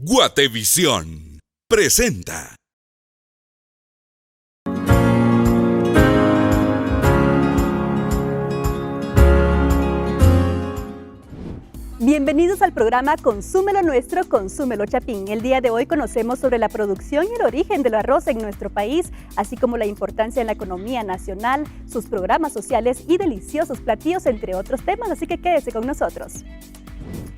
Guatevisión presenta. Bienvenidos al programa Consúmelo Nuestro, Consúmelo Chapín. El día de hoy conocemos sobre la producción y el origen del arroz en nuestro país, así como la importancia en la economía nacional, sus programas sociales y deliciosos platillos, entre otros temas, así que quédese con nosotros.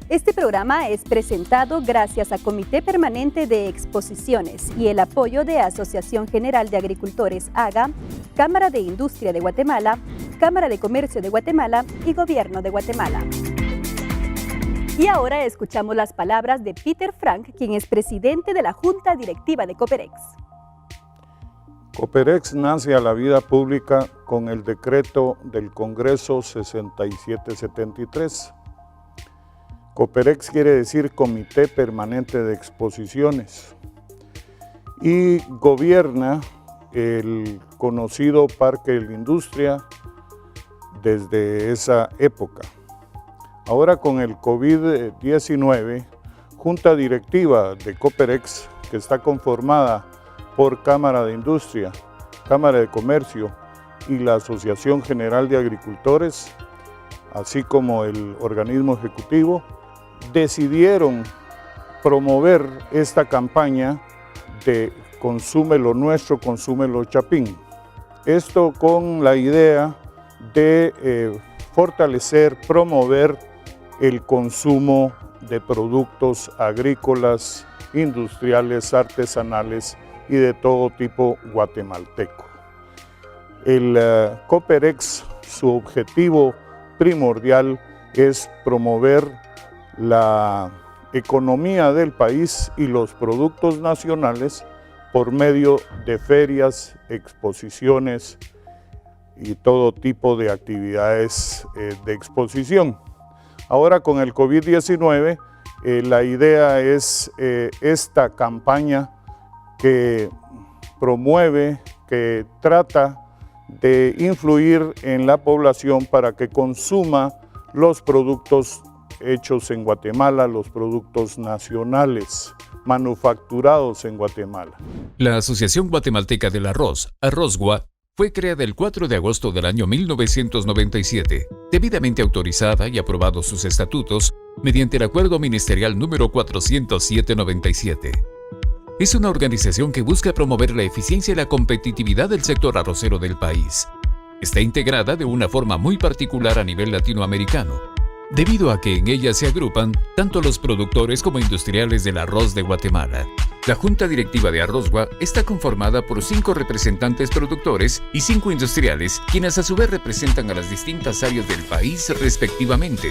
Este programa es presentado gracias a Comité Permanente de Exposiciones y el apoyo de Asociación General de Agricultores AGA, Cámara de Industria de Guatemala, Cámara de Comercio de Guatemala y Gobierno de Guatemala. Y ahora escuchamos las palabras de Peter Frank, quien es presidente de la Junta Directiva de Coperex. Coperex nace a la vida pública con el decreto del Congreso 6773. Coperex quiere decir Comité Permanente de Exposiciones y gobierna el conocido Parque de la Industria desde esa época. Ahora con el COVID-19, Junta Directiva de Coperex, que está conformada por Cámara de Industria, Cámara de Comercio y la Asociación General de Agricultores, así como el organismo ejecutivo, decidieron promover esta campaña de Consúmelo Nuestro, Consúmelo Chapín. Esto con la idea de fortalecer, promover el consumo de productos agrícolas, industriales, artesanales y de todo tipo guatemalteco. El Coperex, su objetivo primordial es promover la economía del país y los productos nacionales por medio de ferias, exposiciones y todo tipo de actividades de exposición. Ahora con el COVID-19, la idea es esta campaña que promueve, que trata de influir en la población para que consuma los productos hechos en Guatemala, los productos nacionales, manufacturados en Guatemala. La Asociación Guatemalteca del Arroz, Arrozgua, fue creada el 4 de agosto del año 1997, debidamente autorizada y aprobados sus estatutos mediante el Acuerdo Ministerial número 407-97. Es una organización que busca promover la eficiencia y la competitividad del sector arrocero del país. Está integrada de una forma muy particular a nivel latinoamericano, debido a que en ella se agrupan tanto los productores como industriales del arroz de Guatemala. La Junta Directiva de Arrozgua está conformada por 5 representantes productores y 5 industriales, quienes a su vez representan a las distintas áreas del país respectivamente.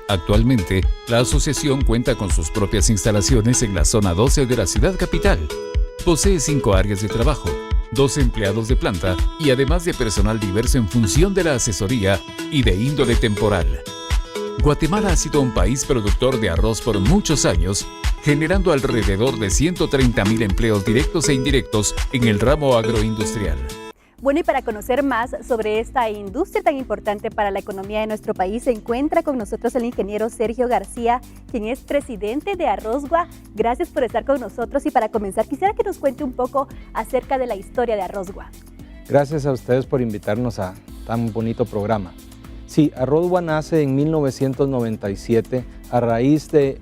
Actualmente, la asociación cuenta con sus propias instalaciones en la zona 12 de la ciudad capital. Posee 5 áreas de trabajo, 2 empleados de planta y además de personal diverso en función de la asesoría y de índole temporal. Guatemala ha sido un país productor de arroz por muchos años, generando alrededor de 130,000 empleos directos e indirectos en el ramo agroindustrial. Bueno, y para conocer más sobre esta industria tan importante para la economía de nuestro país, se encuentra con nosotros el ingeniero Sergio García, quien es presidente de Arrozgua. Gracias por estar con nosotros y para comenzar quisiera que nos cuente un poco acerca de la historia de Arrozgua. Gracias a ustedes por invitarnos a tan bonito programa. Sí, Arrozgua nace en 1997 a raíz de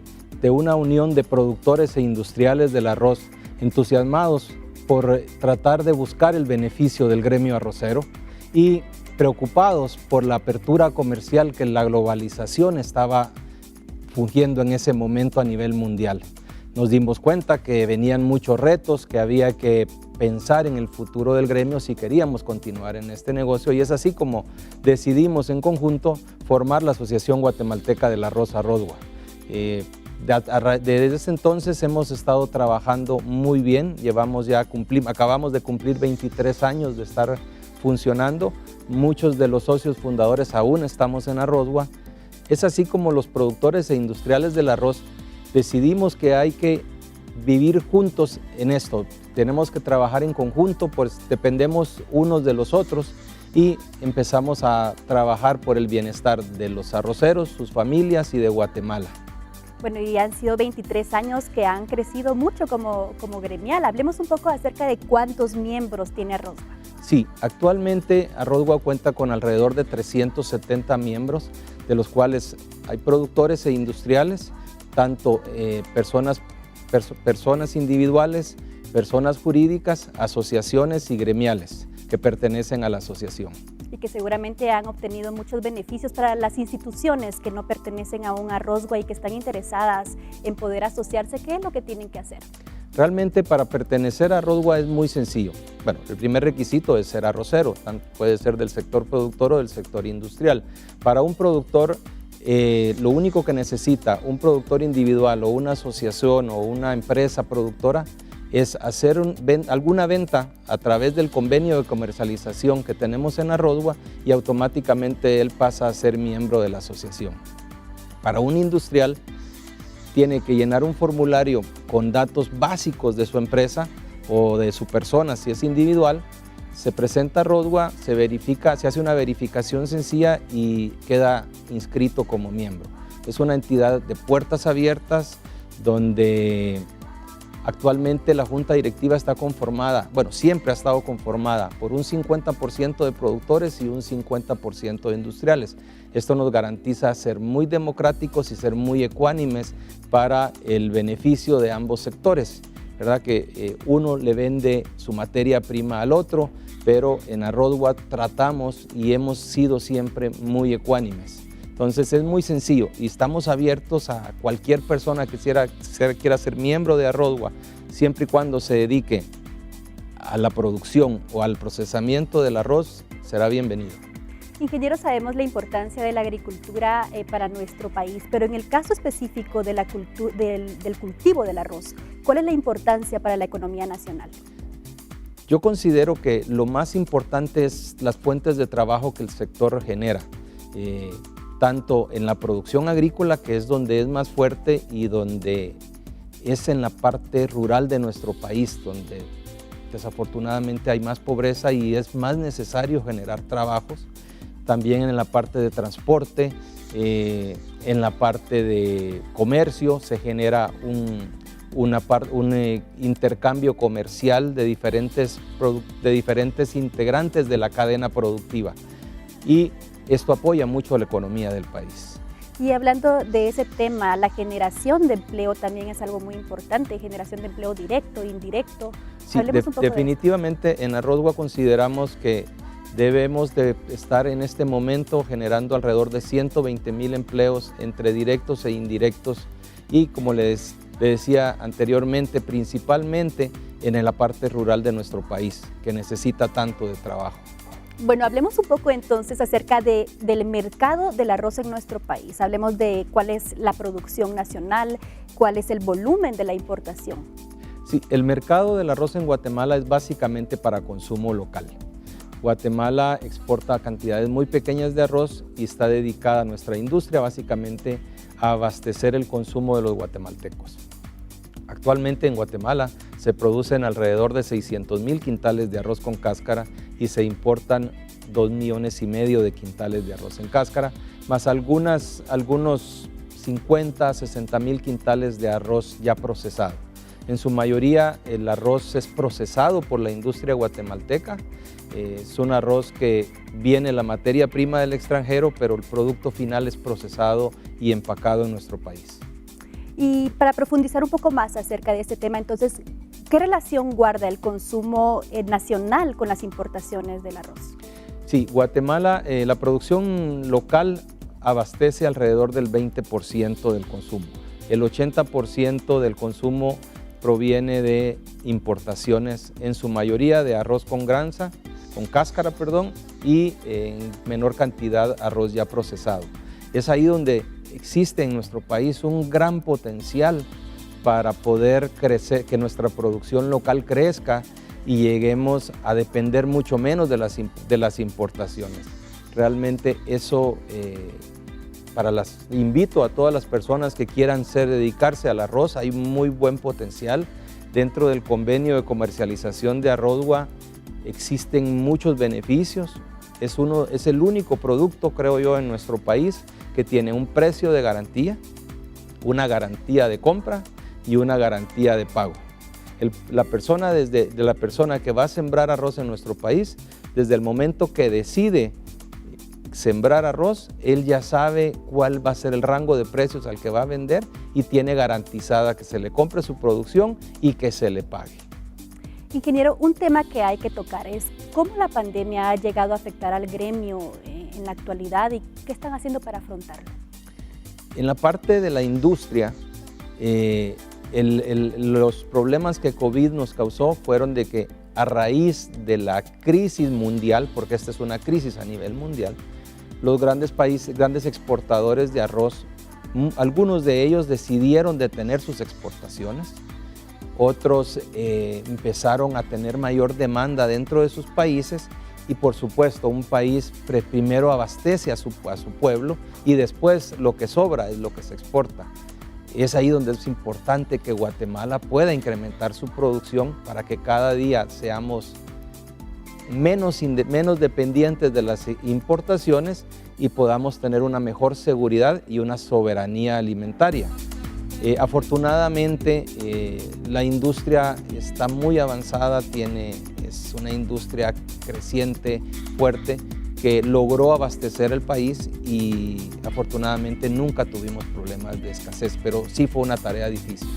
una unión de productores e industriales del arroz entusiasmados por tratar de buscar el beneficio del gremio arrocero y preocupados por la apertura comercial que la globalización estaba fungiendo en ese momento a nivel mundial. Nos dimos cuenta que venían muchos retos, que había que pensar en el futuro del gremio si queríamos continuar en este negocio, y es así como decidimos en conjunto formar la Asociación Guatemalteca del Arroz, Arrozgua. Desde ese entonces hemos estado trabajando muy bien, acabamos de cumplir 23 años de estar funcionando, muchos de los socios fundadores aún estamos en Arrozgua. Es así como los productores e industriales del arroz decidimos que hay que vivir juntos en esto, tenemos que trabajar en conjunto, pues dependemos unos de los otros y empezamos a trabajar por el bienestar de los arroceros, sus familias y de Guatemala. Bueno, y han sido 23 años que han crecido mucho como gremial. Hablemos un poco acerca de cuántos miembros tiene Arrozgua. Sí, actualmente Arrozgua cuenta con alrededor de 370 miembros, de los cuales hay productores e industriales, tanto personas individuales, personas jurídicas, asociaciones y gremiales que pertenecen a la asociación. Y que seguramente han obtenido muchos beneficios para las instituciones que no pertenecen a un Arrozgua y que están interesadas en poder asociarse. ¿Qué es lo que tienen que hacer? Realmente para pertenecer a Arrozgua es muy sencillo. Bueno, el primer requisito es ser arrocero, puede ser del sector productor o del sector industrial. Para un productor, lo único que necesita un productor individual o una asociación o una empresa productora es hacer alguna venta a través del convenio de comercialización que tenemos en Arrozgua y automáticamente él pasa a ser miembro de la asociación. Para un industrial, tiene que llenar un formulario con datos básicos de su empresa o de su persona, si es individual, se presenta a Arrozgua, se verifica, se hace una verificación sencilla y queda inscrito como miembro. Es una entidad de puertas abiertas donde actualmente la junta directiva está conformada, bueno, siempre ha estado conformada por un 50% de productores y un 50% de industriales. Esto nos garantiza ser muy democráticos y ser muy ecuánimes para el beneficio de ambos sectores, ¿verdad? Que uno le vende su materia prima al otro, pero en Arrozgua tratamos y hemos sido siempre muy ecuánimes. Entonces es muy sencillo y estamos abiertos a cualquier persona que quiera ser miembro de Arrozgua, siempre y cuando se dedique a la producción o al procesamiento del arroz, será bienvenido. Ingeniero, sabemos la importancia de la agricultura para nuestro país, pero en el caso específico de del cultivo del arroz, ¿cuál es la importancia para la economía nacional? Yo considero que lo más importante es las fuentes de trabajo que el sector genera. Tanto en la producción agrícola, que es donde es más fuerte y donde es en la parte rural de nuestro país, donde desafortunadamente hay más pobreza y es más necesario generar trabajos. También en la parte de transporte, en la parte de comercio se genera un intercambio comercial de diferentes integrantes de la cadena productiva. Y esto apoya mucho a la economía del país. Y hablando de ese tema, la generación de empleo también es algo muy importante, generación de empleo directo, indirecto. Sí, definitivamente en Arrozgua consideramos que debemos de estar en este momento generando alrededor de 120,000 empleos entre directos e indirectos y, como les decía anteriormente, principalmente en la parte rural de nuestro país, que necesita tanto de trabajo. Bueno, hablemos un poco entonces acerca del mercado del arroz en nuestro país. Hablemos de cuál es la producción nacional, cuál es el volumen de la importación. Sí, el mercado del arroz en Guatemala es básicamente para consumo local. Guatemala exporta cantidades muy pequeñas de arroz y está dedicada a nuestra industria básicamente a abastecer el consumo de los guatemaltecos. Actualmente en Guatemala se producen alrededor de 600,000 quintales de arroz con cáscara y se importan 2,5 millones de quintales de arroz en cáscara, más algunos 50, 60,000 quintales de arroz ya procesado. En su mayoría el arroz es procesado por la industria guatemalteca. Es un arroz que viene la materia prima del extranjero, pero el producto final es procesado y empacado en nuestro país. Y para profundizar un poco más acerca de este tema, entonces, ¿qué relación guarda el consumo nacional con las importaciones del arroz? Sí, Guatemala, la producción local abastece alrededor del 20% del consumo. El 80% del consumo proviene de importaciones, en su mayoría de arroz con cáscara, y en menor cantidad arroz ya procesado. Es ahí donde existe en nuestro país un gran potencial para poder crecer, que nuestra producción local crezca y lleguemos a depender mucho menos de las importaciones. Realmente eso, invito a todas las personas que quieran dedicarse al arroz, hay muy buen potencial. Dentro del convenio de comercialización de Arrozgua existen muchos beneficios. Es el único producto, creo yo, en nuestro país que tiene un precio de garantía, una garantía de compra y una garantía de pago. La persona que va a sembrar arroz en nuestro país, desde el momento que decide sembrar arroz, él ya sabe cuál va a ser el rango de precios al que va a vender y tiene garantizada que se le compre su producción y que se le pague. Ingeniero, un tema que hay que tocar es cómo la pandemia ha llegado a afectar al gremio en la actualidad y qué están haciendo para afrontarlo. En la parte de la industria, los problemas que COVID nos causó fueron de que a raíz de la crisis mundial, porque esta es una crisis a nivel mundial, los grandes países, grandes exportadores de arroz, algunos de ellos decidieron detener sus exportaciones, otros empezaron a tener mayor demanda dentro de sus países y por supuesto un país primero abastece a su pueblo y después lo que sobra es lo que se exporta. Es ahí donde es importante que Guatemala pueda incrementar su producción para que cada día seamos menos dependientes de las importaciones y podamos tener una mejor seguridad y una soberanía alimentaria. Afortunadamente la industria está muy avanzada, es una industria creciente, fuerte, que logró abastecer el país y afortunadamente nunca tuvimos problemas de escasez, pero sí fue una tarea difícil.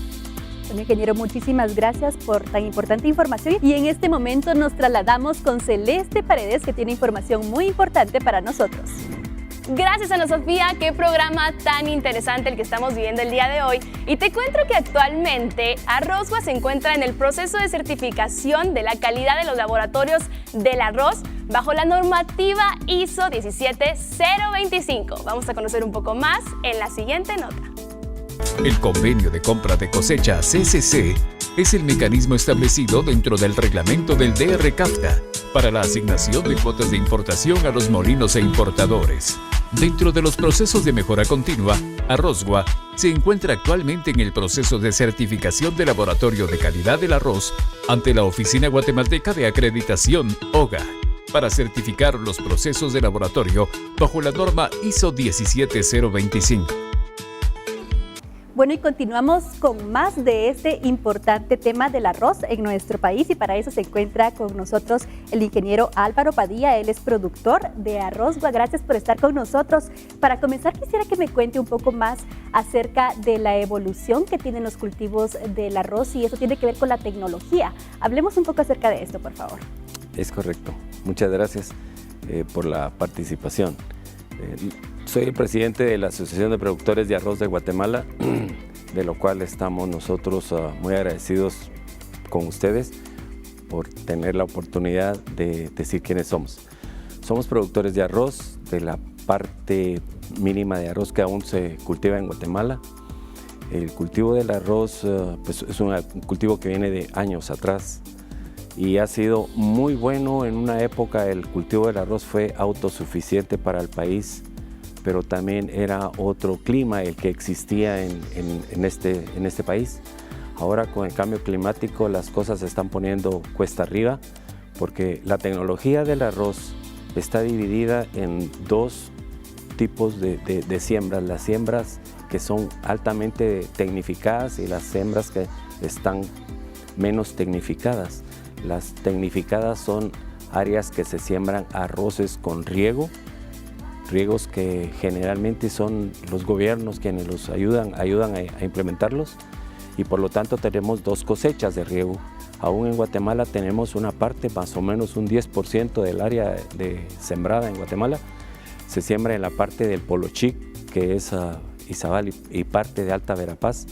Bueno, ingeniero, muchísimas gracias por tan importante información y en este momento nos trasladamos con Celeste Paredes, que tiene información muy importante para nosotros. Gracias, Ana Sofía, qué programa tan interesante el que estamos viviendo el día de hoy. Y te cuento que actualmente Arrozgua se encuentra en el proceso de certificación de la calidad de los laboratorios del arroz bajo la normativa ISO 17025. Vamos a conocer un poco más en la siguiente nota. El convenio de compra de cosecha CCC es el mecanismo establecido dentro del reglamento del DR-CAFTA para la asignación de cuotas de importación a los molinos e importadores. Dentro de los procesos de mejora continua, Arrozgua se encuentra actualmente en el proceso de certificación de laboratorio de calidad del arroz ante la Oficina Guatemalteca de Acreditación, OGA, para certificar los procesos de laboratorio bajo la norma ISO 17025. Bueno, y continuamos con más de este importante tema del arroz en nuestro país y para eso se encuentra con nosotros el ingeniero Álvaro Padilla. Él es productor de Arrozgua. Gracias por estar con nosotros. Para comenzar, quisiera que me cuente un poco más acerca de la evolución que tienen los cultivos del arroz y eso tiene que ver con la tecnología. Hablemos un poco acerca de esto, por favor. Es correcto. Muchas gracias por la participación. Soy el presidente de la Asociación de Productores de Arroz de Guatemala, de lo cual estamos nosotros muy agradecidos con ustedes por tener la oportunidad de decir quiénes somos. Somos productores de arroz, de la parte mínima de arroz que aún se cultiva en Guatemala. El cultivo del arroz pues es un cultivo que viene de años atrás y ha sido muy bueno. En una época el cultivo del arroz fue autosuficiente para el país, pero también era otro clima el que existía en este país. Ahora con el cambio climático las cosas se están poniendo cuesta arriba porque la tecnología del arroz está dividida en dos tipos de siembras. Las siembras que son altamente tecnificadas y las siembras que están menos tecnificadas. Las tecnificadas son áreas que se siembran arroces con riegos que generalmente son los gobiernos quienes los ayudan a implementarlos y por lo tanto tenemos dos cosechas de riego. Aún en Guatemala tenemos una parte, más o menos un 10% del área sembrada en Guatemala se siembra en la parte del Polo Chic, que es Izabal y parte de Alta Verapaz,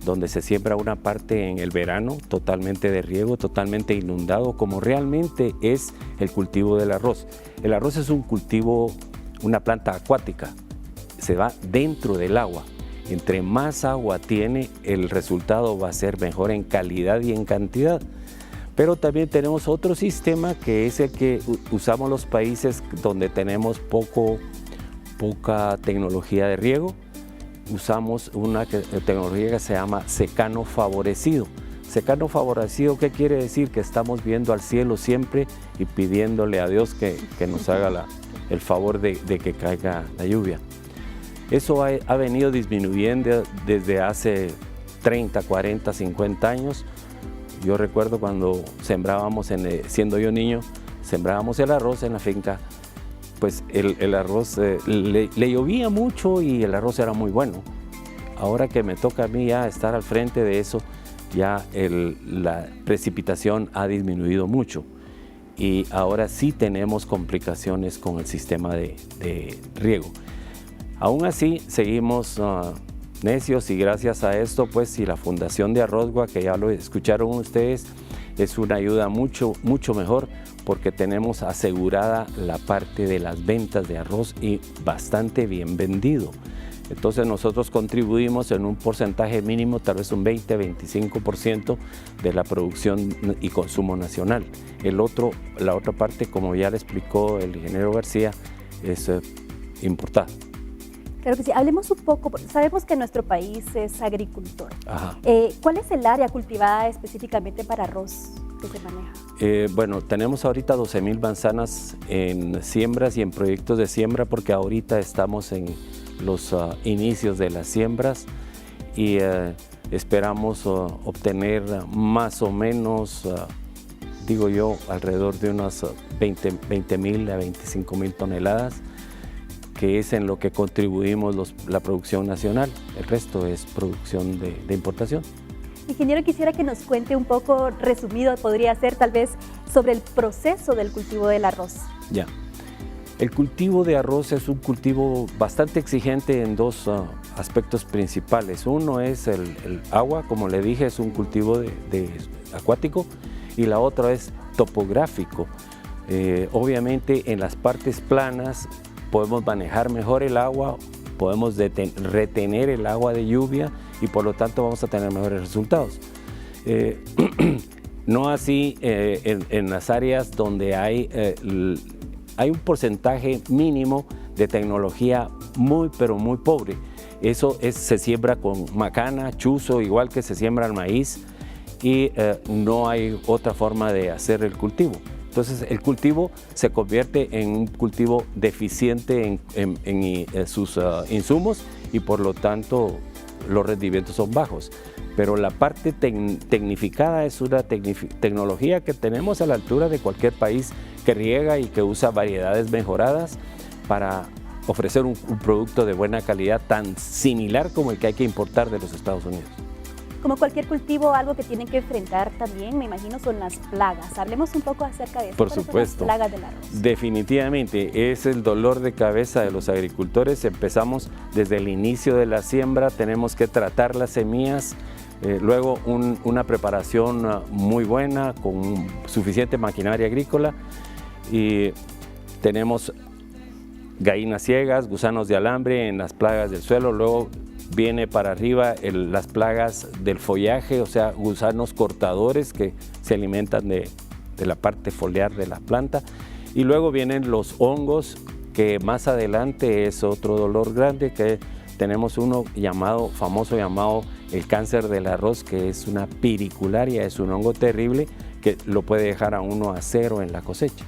donde se siembra una parte en el verano totalmente de riego, totalmente inundado, como realmente es el cultivo del arroz. El arroz es un cultivo, una planta acuática, se va dentro del agua. Entre más agua tiene, el resultado va a ser mejor en calidad y en cantidad. Pero también tenemos otro sistema que es el que usamos los países donde tenemos poca tecnología de riego. Usamos una tecnología que se llama secano favorecido. Secano favorecido, ¿qué quiere decir? Que estamos viendo al cielo siempre y pidiéndole a Dios que nos haga el favor de que caiga la lluvia. Eso ha venido disminuyendo desde hace 30, 40, 50 años. Yo recuerdo cuando sembrábamos, siendo yo niño, sembrábamos el arroz en la finca, pues el arroz le llovía mucho y el arroz era muy bueno. Ahora que me toca a mí ya estar al frente de eso, ya la precipitación ha disminuido mucho y ahora sí tenemos complicaciones con el sistema de riego. Aún así seguimos necios y gracias a esto, pues si la Fundación de Arrozgua, que ya lo escucharon ustedes, es una ayuda mucho mejor porque tenemos asegurada la parte de las ventas de arroz y bastante bien vendido. Entonces nosotros contribuimos en un porcentaje mínimo, tal vez un 20-25% de la producción y consumo nacional. La otra parte, como ya le explicó el ingeniero García, es importada. Claro que sí. Hablemos un poco, sabemos que nuestro país es agricultor. Ajá. ¿Cuál es el área cultivada específicamente para arroz que se maneja? Bueno, tenemos ahorita 12,000 manzanas en siembras y en proyectos de siembra porque ahorita estamos en los inicios de las siembras y esperamos obtener más o menos, digo yo, alrededor de unas 20,000 a 25,000 toneladas, que es en lo que contribuimos la producción nacional. El resto es producción de importación. Ingeniero, quisiera que nos cuente un poco, resumido podría ser tal vez, sobre el proceso del cultivo del arroz. Ya. El cultivo de arroz es un cultivo bastante exigente en dos aspectos principales. Uno es el agua, como le dije, es un cultivo de acuático, y la otra es topográfico. Obviamente en las partes planas podemos manejar mejor el agua, podemos retener el agua de lluvia y por lo tanto vamos a tener mejores resultados. No así en las áreas donde hay un porcentaje mínimo de tecnología pero muy pobre. Eso se siembra con macana, chuzo, igual que se siembra el maíz, y no hay otra forma de hacer el cultivo. Entonces el cultivo se convierte en un cultivo deficiente en sus insumos y por lo tanto los rendimientos son bajos. Pero la parte tecnificada es una tecnología que tenemos a la altura de cualquier país que riega y que usa variedades mejoradas para ofrecer un producto de buena calidad tan similar como el que hay que importar de los Estados Unidos. Como cualquier cultivo, algo que tienen que enfrentar también, me imagino, son las plagas. Hablemos un poco acerca de eso. Por ¿Cuáles supuesto. son las plagas del arroz? Definitivamente, es el dolor de cabeza de los agricultores. Empezamos desde el inicio de la siembra, tenemos que tratar las semillas, luego una preparación muy buena con suficiente maquinaria agrícola, y tenemos gallinas ciegas, gusanos de alambre en las plagas del suelo, luego viene para arriba las plagas del follaje, o sea, gusanos cortadores que se alimentan de la parte foliar de la planta, y luego vienen los hongos, que más adelante es otro dolor grande, que tenemos uno famoso llamado el cáncer del arroz, que es una piricularia, es un hongo terrible que lo puede dejar a uno a cero en la cosecha.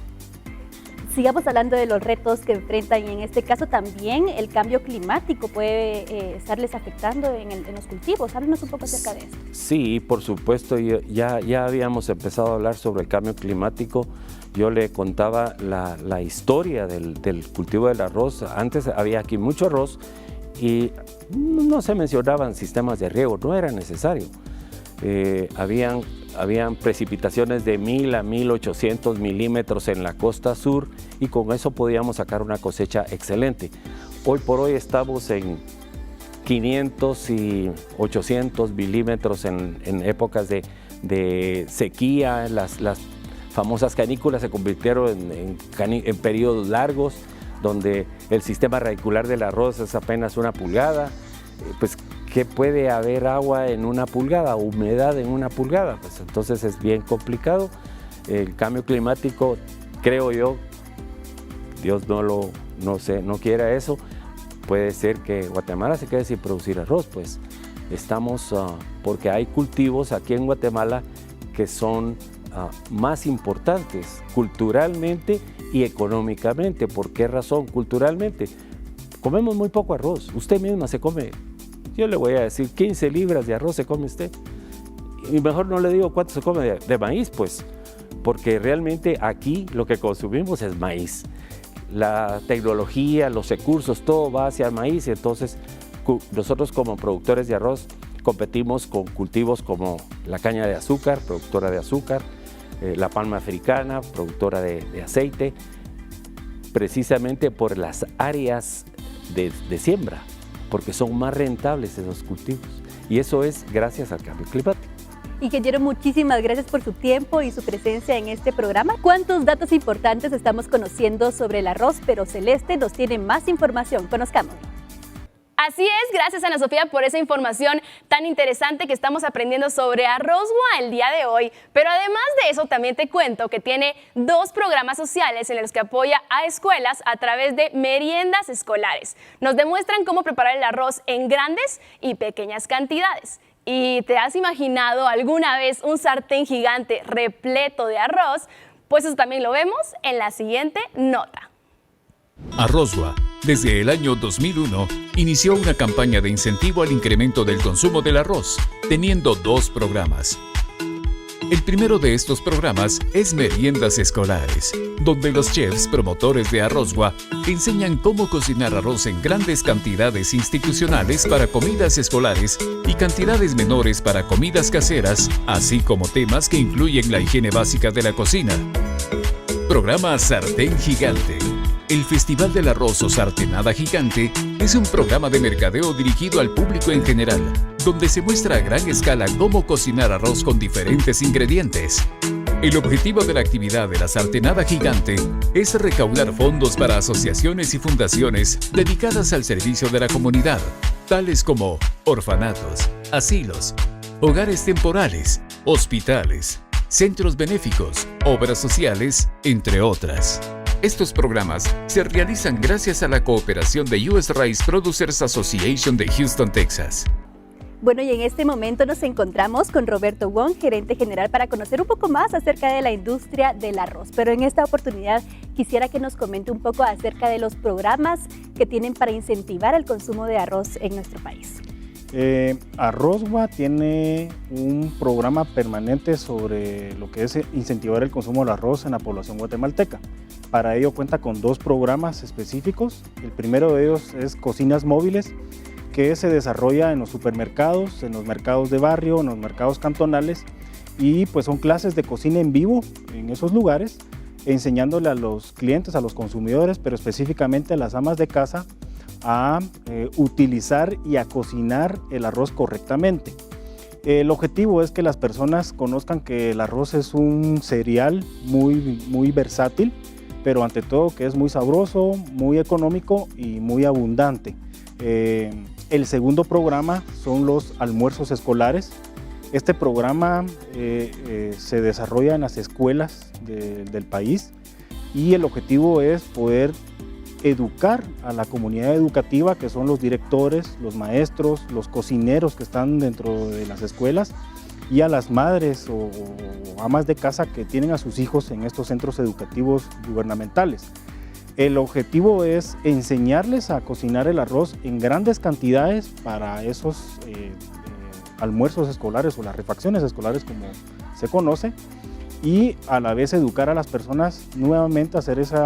Sigamos hablando de los retos que enfrentan, y en este caso también el cambio climático puede estarles afectando en los cultivos. Háblenos un poco acerca de esto. Sí, por supuesto, ya habíamos empezado a hablar sobre el cambio climático. Yo le contaba la historia del cultivo del arroz. Antes había aquí mucho arroz y no se mencionaban sistemas de riego, no era necesario. Habían precipitaciones de 1,000 a 1,800 milímetros en la costa sur y con eso podíamos sacar una cosecha excelente. Hoy por hoy estamos en 500 y 800 milímetros en épocas de sequía. Las famosas canículas se convirtieron en periodos largos donde el sistema radicular del arroz es apenas 1 pulgada. Pues, ¿qué puede haber agua en 1 pulgada, humedad en 1 pulgada? Pues entonces es bien complicado. El cambio climático, creo yo, Dios no quiera eso, puede ser que Guatemala se quede sin producir arroz. Pues estamos, porque hay cultivos aquí en Guatemala que son más importantes culturalmente y económicamente. ¿Por qué razón? Culturalmente, comemos muy poco arroz. Usted misma se come, yo le voy a decir, 15 libras de arroz se come usted. Y mejor no le digo cuánto se come de maíz, pues, porque realmente aquí lo que consumimos es maíz. La tecnología, los recursos, todo va hacia el maíz, y entonces nosotros como productores de arroz competimos con cultivos como la caña de azúcar, productora de azúcar, la palma africana, productora de aceite, precisamente por las áreas de siembra, porque son más rentables esos cultivos. Y eso es gracias al cambio climático. Ingeniero, muchísimas gracias por su tiempo y su presencia en este programa. ¿Cuántos datos importantes estamos conociendo sobre el arroz? Pero Celeste nos tiene más información. Conozcámoslo. Así es, gracias Ana Sofía por esa información tan interesante que estamos aprendiendo sobre Arrozgua el día de hoy. Pero además de eso, también te cuento que tiene 2 programas sociales en los que apoya a escuelas a través de meriendas escolares. Nos demuestran cómo preparar el arroz en grandes y pequeñas cantidades. ¿Y te has imaginado alguna vez un sartén gigante repleto de arroz? Pues eso también lo vemos en la siguiente nota. Arrozgua, desde el año 2001, inició una campaña de incentivo al incremento del consumo del arroz, teniendo 2 programas. El primero de estos programas es Meriendas Escolares, donde los chefs promotores de Arrozgua enseñan cómo cocinar arroz en grandes cantidades institucionales para comidas escolares y cantidades menores para comidas caseras, así como temas que incluyen la higiene básica de la cocina. Programa Sartén Gigante. El Festival del Arroz o Sartenada Gigante es un programa de mercadeo dirigido al público en general, donde se muestra a gran escala cómo cocinar arroz con diferentes ingredientes. El objetivo de la actividad de la Sartenada Gigante es recaudar fondos para asociaciones y fundaciones dedicadas al servicio de la comunidad, tales como orfanatos, asilos, hogares temporales, hospitales, centros benéficos, obras sociales, entre otras. Estos programas se realizan gracias a la cooperación de US Rice Producers Association de Houston, Texas. Bueno, y en este momento nos encontramos con Roberto Wong, gerente general, para conocer un poco más acerca de la industria del arroz. Pero en esta oportunidad quisiera que nos comente un poco acerca de los programas que tienen para incentivar el consumo de arroz en nuestro país. Arrozgua tiene un programa permanente sobre lo que es incentivar el consumo del arroz en la población guatemalteca. Para ello cuenta con 2 programas específicos. El primero de ellos es Cocinas Móviles, que se desarrolla en los supermercados, en los mercados de barrio, en los mercados cantonales, y pues son clases de cocina en vivo en esos lugares, enseñándole a los clientes, a los consumidores, pero específicamente a las amas de casa, a utilizar y a cocinar el arroz correctamente. El objetivo es que las personas conozcan que el arroz es un cereal muy versátil, pero ante todo que es muy sabroso, muy económico y muy abundante. El segundo programa son los almuerzos escolares. Este programa se desarrolla en las escuelas del país, y el objetivo es poder educar a la comunidad educativa, que son los directores, los maestros, los cocineros que están dentro de las escuelas, y a las madres o amas de casa que tienen a sus hijos en estos centros educativos gubernamentales. El objetivo es enseñarles a cocinar el arroz en grandes cantidades para esos almuerzos escolares o las refacciones escolares, como se conoce, y a la vez educar a las personas nuevamente a hacer ese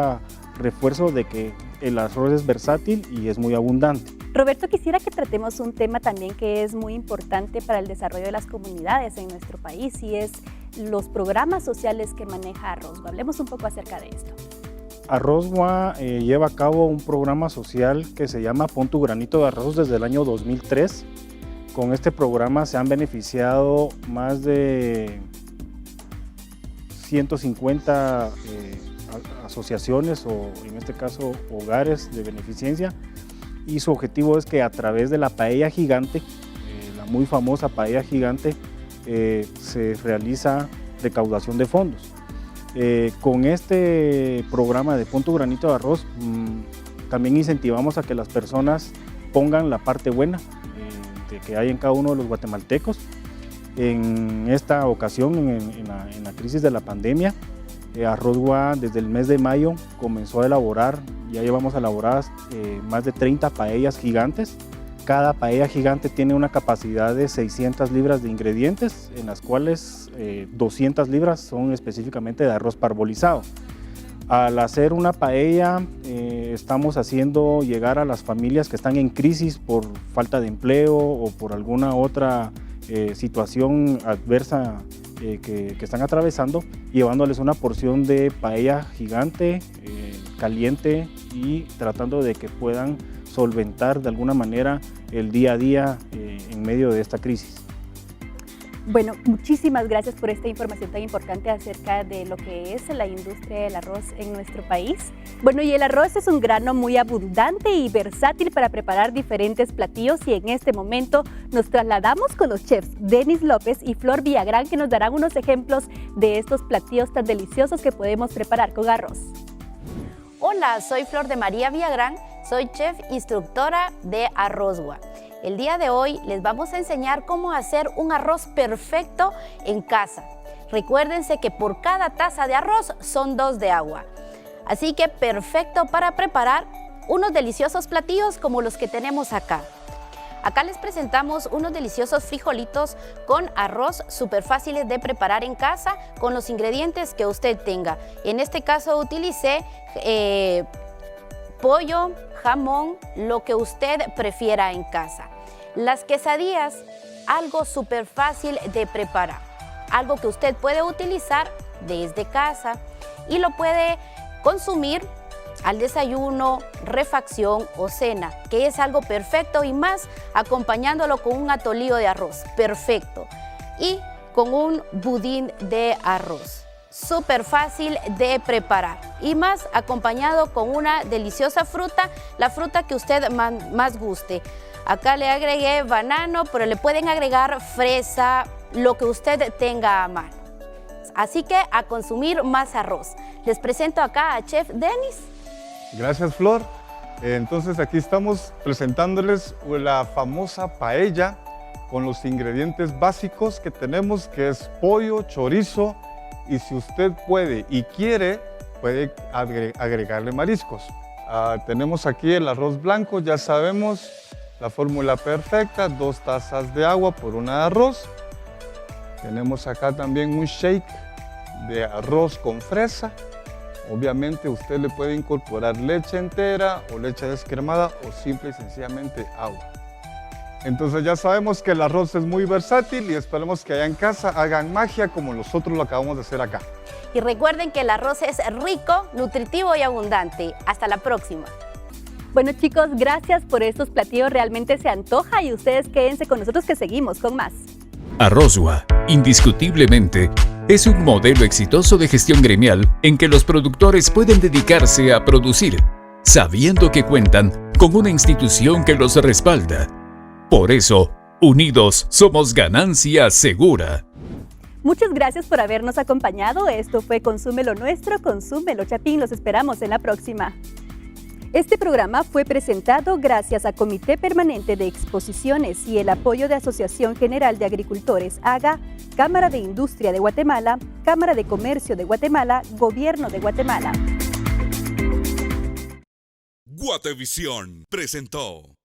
refuerzo de que el arroz es versátil y es muy abundante. Roberto, quisiera que tratemos un tema también que es muy importante para el desarrollo de las comunidades en nuestro país, y es los programas sociales que maneja Arrozgua. Hablemos un poco acerca de esto. Arrozgua lleva a cabo un programa social que se llama Pon tu granito de arroz desde el año 2003. Con este programa se han beneficiado más de 150 asociaciones, o en este caso hogares de beneficencia, y su objetivo es que a través de la paella gigante, la muy famosa paella gigante, se realiza recaudación de fondos. Con este programa de Pon tu granito de arroz, también incentivamos a que las personas pongan la parte buena de que hay en cada uno de los guatemaltecos. En esta ocasión, en la crisis de la pandemia, Arrozgua desde el mes de mayo comenzó a elaborar ya llevamos elaboradas más de 30 paellas gigantes. Cada paella gigante tiene una capacidad de 600 libras de ingredientes, en las cuales 200 libras son específicamente de arroz parbolizado. Al hacer una paella, estamos haciendo llegar a las familias que están en crisis por falta de empleo o por alguna otra situación adversa que están atravesando, llevándoles una porción de paella gigante, caliente, y tratando de que puedan solventar de alguna manera el día a día en medio de esta crisis. Bueno, muchísimas gracias por esta información tan importante acerca de lo que es la industria del arroz en nuestro país. Bueno, y el arroz es un grano muy abundante y versátil para preparar diferentes platillos, y en este momento nos trasladamos con los chefs Denis López y Flor Villagrán, que nos darán unos ejemplos de estos platillos tan deliciosos que podemos preparar con arroz. Hola, soy Flor de María Villagrán, soy chef instructora de Arrozgua. El día de hoy les vamos a enseñar cómo hacer un arroz perfecto en casa. Recuérdense que por cada taza de arroz son 2 de agua. Así que perfecto para preparar unos deliciosos platillos como los que tenemos acá. Acá les presentamos unos deliciosos frijolitos con arroz súper fáciles de preparar en casa con los ingredientes que usted tenga. En este caso utilicé pollo, jamón, lo que usted prefiera en casa. Las quesadillas, algo súper fácil de preparar, algo que usted puede utilizar desde casa y lo puede consumir al desayuno, refacción o cena, que es algo perfecto, y más acompañándolo con un atolillo de arroz, perfecto, y con un budín de arroz. Súper fácil de preparar, y más acompañado con una deliciosa fruta, la fruta que usted más guste. Acá le agregué banano, pero le pueden agregar fresa, lo que usted tenga a mano. Así que a consumir más arroz. Les presento acá a Chef Denis. Gracias, Flor. Entonces aquí estamos presentándoles la famosa paella con los ingredientes básicos que tenemos, que es pollo, chorizo, y si usted puede y quiere, puede agregarle mariscos. Tenemos aquí el arroz blanco, ya sabemos la fórmula perfecta, 2 tazas de agua por 1 de arroz. Tenemos acá también un shake de arroz con fresa. Obviamente usted le puede incorporar leche entera o leche descremada o simple y sencillamente agua. Entonces ya sabemos que el arroz es muy versátil y esperemos que allá en casa hagan magia como nosotros lo acabamos de hacer acá. Y recuerden que el arroz es rico, nutritivo y abundante. Hasta la próxima. Bueno, chicos, gracias por estos platillos, realmente se antoja, y ustedes quédense con nosotros que seguimos con más. Arrozgua, indiscutiblemente, es un modelo exitoso de gestión gremial en que los productores pueden dedicarse a producir, sabiendo que cuentan con una institución que los respalda. Por eso, unidos somos ganancia segura. Muchas gracias por habernos acompañado. Esto fue Consume lo Nuestro, Consume lo Chapín. Los esperamos en la próxima. Este programa fue presentado gracias a Comité Permanente de Exposiciones y el apoyo de Asociación General de Agricultores AGA, Cámara de Industria de Guatemala, Cámara de Comercio de Guatemala, Gobierno de Guatemala. Guatevisión presentó